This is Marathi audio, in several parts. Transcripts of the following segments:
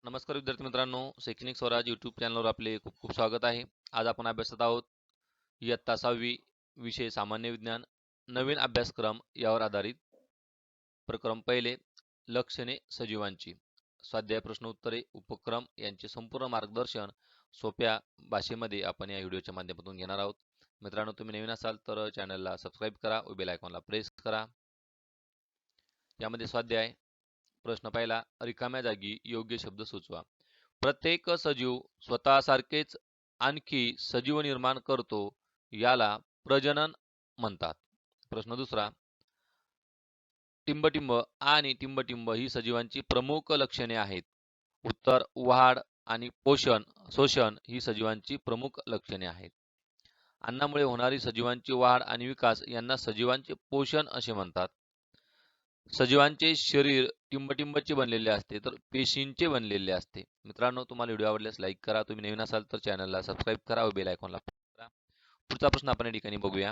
नमस्कार विद्यार्थी मित्रांनो, शैक्षणिक स्वराज यूट्यूब चॅनलवर आपले खूप खूप स्वागत आहे. आज आपण अभ्यासत आहोत इयत्ता 6वी विषय सामान्य विज्ञान नवीन अभ्यासक्रम यावर आधारित. प्रकरण पहिले, लक्षणे सजीवांची. स्वाध्याय प्रश्न उत्तरे उपक्रम यांचे संपूर्ण मार्गदर्शन सोप्या भाषेमध्ये आपण या व्हिडिओच्या माध्यमातून घेणार आहोत. मित्रांनो, तुम्ही नवीन असाल तर चॅनलला सबस्क्राईब करा व बेल आयकॉनला प्रेस करा. यामध्ये स्वाध्याय प्रश्न पहिला, रिकाम्या जागी योग्य शब्द सुचवा. प्रत्येक सजीव स्वतःसारखेच आणखी सजीव निर्माण करतो, याला प्रजनन म्हणतात. प्रश्न दुसरा, टिंबटिंब आणि टिंबटिंब ही सजीवांची प्रमुख लक्षणे आहेत. उत्तर, वाढ आणि शोषण ही सजीवांची प्रमुख लक्षणे आहेत. अन्नामुळे होणारी सजीवांची वाढ आणि विकास यांना सजीवांचे पोषण असे म्हणतात. सजीवांचे शरीर टिंबटिंबचे बनलेले असते तर पेशींचे बनलेले असते. मित्रांनो, तुम्हाला व्हिडिओ आवडल्यास लाईक करा. तुम्ही नवीन असाल तर चॅनलला सबस्क्राईब करा व बेल आयकॉनला प्रेस करा. पुढचा प्रश्न आपण या ठिकाणी बघूया.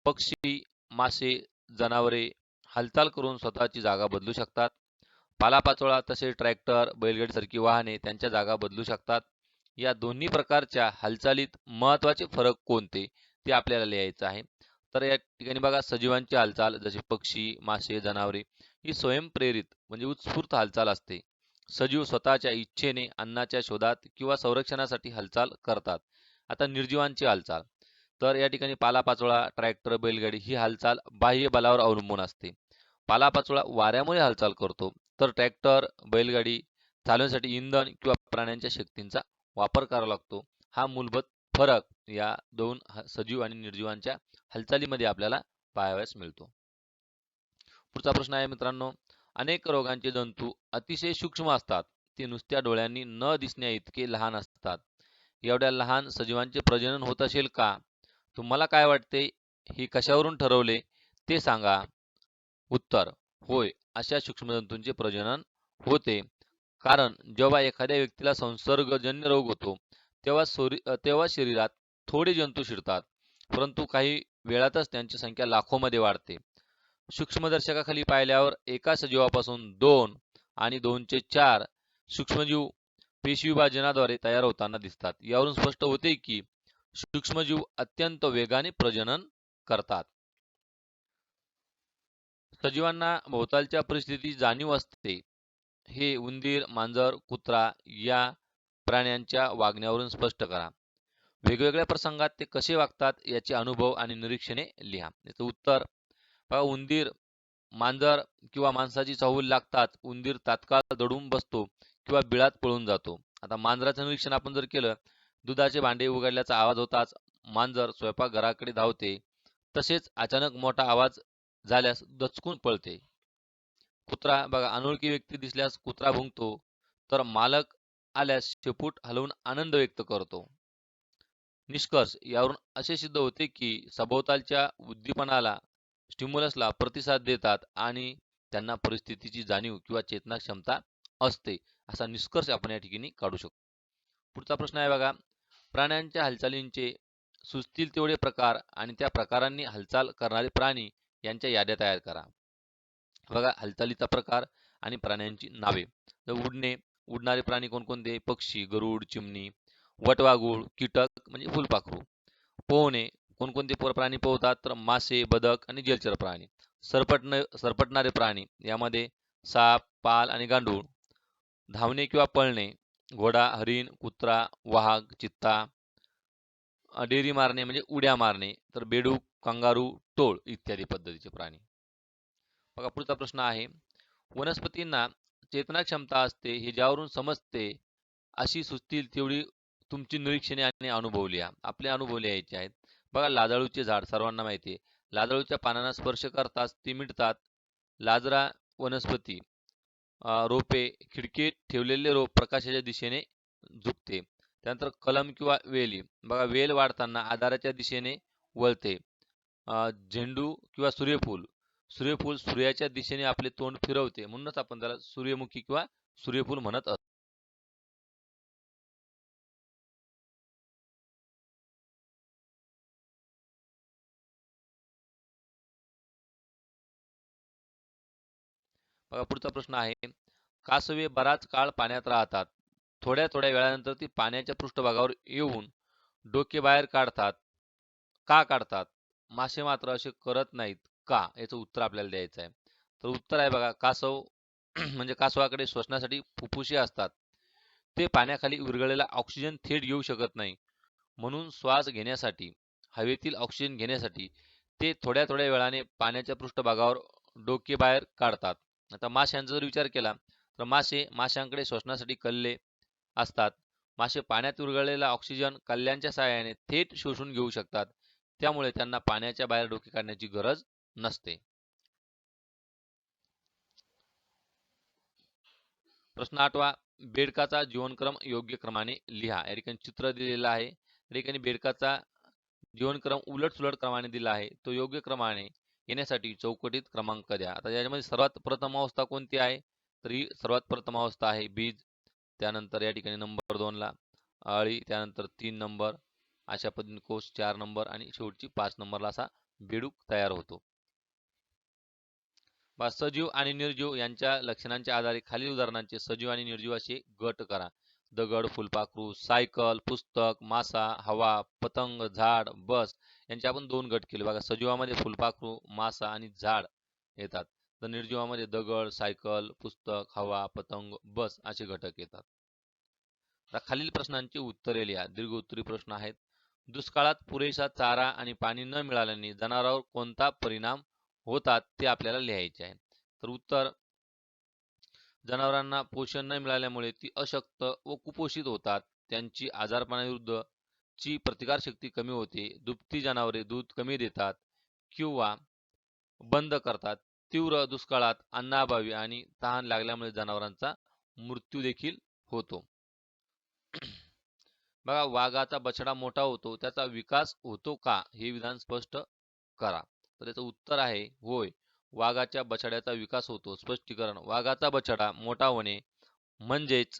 पक्षी, मासे, जनावरे हालचाल करून स्वतःची जागा बदलू शकतात. पालापाचोळा तसेच ट्रॅक्टर, बैलगाडीसारखी वाहने त्यांच्या जागा बदलू शकतात. या दोन्ही प्रकारच्या हालचालीत महत्त्वाचे फरक कोणते ते आपल्याला लिहायचे आहे. तर या ठिकाणी बघा, सजीवांची हालचाल जसे पक्षी, मासे, जनावरे ही स्वयंप्रेरित म्हणजे उत्स्फूर्त हालचाल असते. सजीव स्वतःच्या इच्छेने अन्नाच्या शोधात किंवा संरक्षणासाठी हालचाल करतात. आता निर्जीवांची हालचाल, तर या ठिकाणी पालापाचोळा, ट्रॅक्टर, बैलगाडी ही हालचाल बाह्य बलावर अवलंबून असते. पालापाचोळा वाऱ्यामुळे हालचाल करतो, तर ट्रॅक्टर, बैलगाडी चालवण्यासाठी इंधन किंवा प्राण्यांच्या शक्तींचा वापर करावा लागतो. हा मूलभूत फरक या दोन सजीव आणि निर्जीवांच्या हालचालीमध्ये आपल्याला पाहावयास मिळतो. पुढचा प्रश्न आहे मित्रांनो, अनेक रोगांचे जंतू अतिशय सूक्ष्म असतात. ते नुसत्या डोळ्यांनी न दिसण्या इतके लहान असतात. एवढ्या लहान सजीवांचे प्रजनन होत असेल का? तुम्हाला काय वाटते? हे कशावरून ठरवले ते सांगा. उत्तर, होय, अशा सूक्ष्मजंतूंचे प्रजनन होते. कारण जेव्हा एखाद्या व्यक्तीला संसर्गजन्य रोग होतो तेव्हा शरीरात थोडे जंतू शिरतात, परंतु काही वेळातच त्यांची संख्या लाखोमध्ये वाढते. सूक्ष्मदर्शकाखाली पाहिल्यावर एका सजीवापासून 2 आणि 2 चे 4 सूक्ष्मजीव पेशीविभाजनाद्वारे तयार होताना दिसतात. यावरून स्पष्ट होते की सूक्ष्मजीव अत्यंत वेगाने प्रजनन करतात. सजीवांना भोवतालच्या परिस्थितीची जाणीव असते. हे उंदीर, मांजर, कुत्रा या प्राण्यांच्या वागण्यावरून स्पष्ट करा. वेगवेगळ्या प्रसंगात ते कसे वागतात याचे अनुभव आणि निरीक्षणे लिहा. याचं उत्तर पहा, उंदीर, मांजर किंवा माणसाची चाहूल लागताच उंदीर तात्काळ दडून बसतो किंवा बिळात पळून जातो. आता मांजराचं निरीक्षण आपण जर केलं, दुधाचे भांडे उघडल्याचा आवाज होताच मांजर स्वयंपाकघराकडे धावते. तसेच अचानक मोठा आवाज झाल्यास दचकून पळते. कुत्रा बघा, अनोळखी व्यक्ती दिसल्यास कुत्रा भुंकतो, तर मालक आल्यास शेपूट हलवून आनंद व्यक्त करतो. निष्कर्ष, यावरून असे सिद्ध होते की सभोवतालच्या उद्दीपनाला, स्टिम्युलसला प्रतिसाद देतात आणि त्यांना परिस्थितीची जाणीव किंवा चेतना क्षमता असते, असा निष्कर्ष आपण या ठिकाणी काढू शकतो. पुढचा प्रश्न आहे बघा, प्राण्यांच्या हालचालींचे सुचतील तेवढे प्रकार आणि त्या प्रकारांनी हालचाल करणारे प्राणी यांच्या याद्या तयार करा. बघा, हालचालीचा प्रकार आणि प्राण्यांची नावे. उडणे, उडणारे प्राणी कोणकोणते? पक्षी, गरुड, चिमणी. वटवाघूळ, कीटक म्हणजे फुलपाखरू. पोहणे, कोणकोणते प्राणी पोहतात? तर मासे, बदक आणि जलचर प्राणी. सरपटणारे प्राणी, यामध्ये साप, पाल आणि गांडूळ. धावणे किंवा पळणे, घोडा, हरिण, कुत्रा, वाघ, चित्ता. डेरी मारणे म्हणजे उड्या मारणे, तर बेडूक, कंगारू, टोळ इत्यादी पद्धतीचे प्राणी. बघा, पुढचा प्रश्न आहे, वनस्पतींना चेतना क्षमता असते हे ज्यावरून समजते अशी सुचतील तेवढी तुमची निरीक्षणे आणि अनुभव लिहा. आपले अनुभव लिहायचे आहेत. बघा, लाजाळूचे झाड सर्वांना माहिती आहे. लाजाळूच्या पानांना स्पर्श करताच ती मिटतात. लाजरा वनस्पती, रोपे, खिडकीत ठेवलेले रोप प्रकाशाच्या दिशेने झुकते. त्यानंतर कलम किंवा वेली, बघा, वेल वाढताना आधाराच्या दिशेने वळते. झेंडू किंवा सूर्यफूल, सूर्यफूल सूर्याच्या दिशेने आपले तोंड फिरवते, म्हणूनच आपण त्याला सूर्यमुखी किंवा सूर्यफूल म्हणत असतो. बघा, पुढचा प्रश्न आहे, कासवे बराच काळ पाण्यात राहतात थोड्या थोड्या वेळानंतर ती पाण्याच्या पृष्ठभागावर येऊन डोके बाहेर काढतात. का काढतात? मासे मात्र असे करत नाहीत का? याचं उत्तर आपल्याला द्यायचं आहे. तर उत्तर आहे बघा, कासव म्हणजे कासवाकडे श्वसनासाठी फुफ्फुसे असतात. ते पाण्याखाली विरघळलेला ऑक्सिजन थेट घेऊ शकत नाही. म्हणून श्वास घेण्यासाठी, हवेतील ऑक्सिजन घेण्यासाठी ते थोड्या थोड्या वेळाने पाण्याच्या पृष्ठभागावर डोके बाहेर काढतात. आता माशांचा जर विचार केला तर माशांकडे श्वसनासाठी कल्ले असतात. मासे पाण्यात विरघळलेला ऑक्सिजन कल्ल्यांच्या सहाय्याने थेट शोषून घेऊ शकतात. त्यामुळे त्यांना पाण्याच्या बाहेर डोके काढण्याची गरज नसते. प्रश्न 8वा, बेडकाचा जीवनक्रम योग्य क्रमाने लिहा. या ठिकाणी चित्र दिलेलं आहे. या ठिकाणी बेडकाचा जीवनक्रम उलट-सुलट क्रमाने दिला आहे. तो योग्य क्रमाने येण्यासाठी चौकटीत क्रमांक द्या. आता याच्यामध्ये सर्वात प्रथम अवस्था कोणती आहे? तर ही सर्वात प्रथम अवस्था आहे बीज. त्यानंतर या ठिकाणी नंबर 2 ला अळी, त्यानंतर 3 नंबर, अशा पद्धतीने कोश 4 नंबर आणि शेवटची 5 नंबरला असा बेडूक तयार होतो. सजीव आणि निर्जीव यांच्या लक्षणांच्या आधारे खालील उदाहरणांचे सजीव आणि निर्जीव असे गट करा. दगड, फुलपाखरू, सायकल, पुस्तक, मासा, हवा, पतंग, झाड, बस यांचे आपण 2 गट केले. बघा, सजीवामध्ये फुलपाखरू, मासा आणि झाड येतात. तर निर्जीवामध्ये दगड, सायकल, पुस्तक, हवा, पतंग, बस असे घटक येतात. आता खालील प्रश्नांची उत्तरे लिहा. दीर्घ प्रश्न आहेत. दुष्काळात पुरेसा चारा आणि पाणी न मिळाल्याने जनावरांवर कोणता परिणाम होतात ते आपल्याला लिहायचे आहे. तर उत्तर, जनावरांना पोषण न मिळाल्यामुळे ती अशक्त व कुपोषित होतात. त्यांची आजारपणाविरुद्ध ची प्रतिकारशक्ती कमी होते. दुभती जनावरे दूध कमी देतात किंवा बंद करतात. तीव्र दुष्काळात अन्नाअभावी आणि तहान लागल्यामुळे जनावरांचा मृत्यू देखील होतो. बघा, वाघाचा बछडा मोठा होतो, त्याचा विकास होतो का? हे विधान स्पष्ट करा. तर याचं उत्तर आहे होय. वाघाच्या बछड्याचा विकास होतो. स्पष्टीकरण, वाघाचा बछडा मोठा होणे म्हणजेच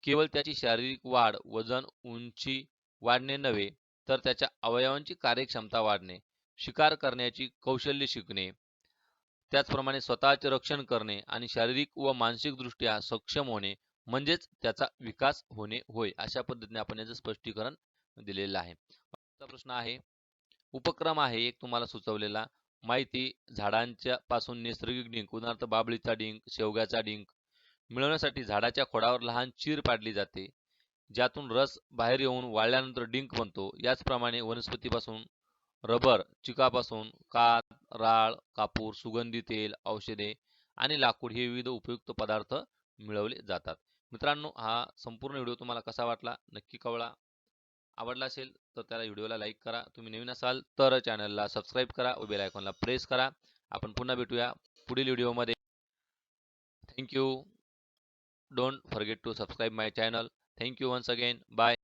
केवळ त्याची शारीरिक वाढ, वजन, उंची वाढणे नव्हे, तर त्याच्या अवयवांची कार्यक्षमता वाढणे, शिकार करण्याची कौशल्य शिकणे, त्याचप्रमाणे स्वतःचे रक्षण करणे आणि शारीरिक व मानसिकदृष्ट्या सक्षम होणे म्हणजेच त्याचा विकास होणे होय. अशा पद्धतीने आपण याचं स्पष्टीकरण दिलेलं आहे. प्रश्न आहे, उपक्रम आहे एक तुम्हाला सुचवलेला. माहिती, झाडांच्या पासून नैसर्गिक डिंक, उदाहरणार्थ बाबळीचा डिंक, शेवग्याचा डिंक मिळवण्यासाठी झाडाच्या खोडावर लहान चीर पाडली जाते, ज्यातून रस बाहेर येऊन वाळल्यानंतर डिंक बनतो. याचप्रमाणे वनस्पतीपासून रबर, चिकापासून काथ, राळ, कापूर, सुगंधी तेल, औषधे आणि लाकूड हे विविध उपयुक्त पदार्थ मिळवले जातात. मित्रांनो, हा संपूर्ण व्हिडिओ तुम्हाला कसा वाटला नक्की कळवा. आवडला असेल तर त्याला व्हिडिओला लाईक करा. तुम्ही नवीन असाल तर चॅनलला सबस्क्राईब करा व बेल आयकॉनला प्रेस करा. आपण पुन्हा भेटूया पुढील व्हिडिओमध्ये. Thank you. Don't forget to subscribe my channel. Thank you once again. Bye.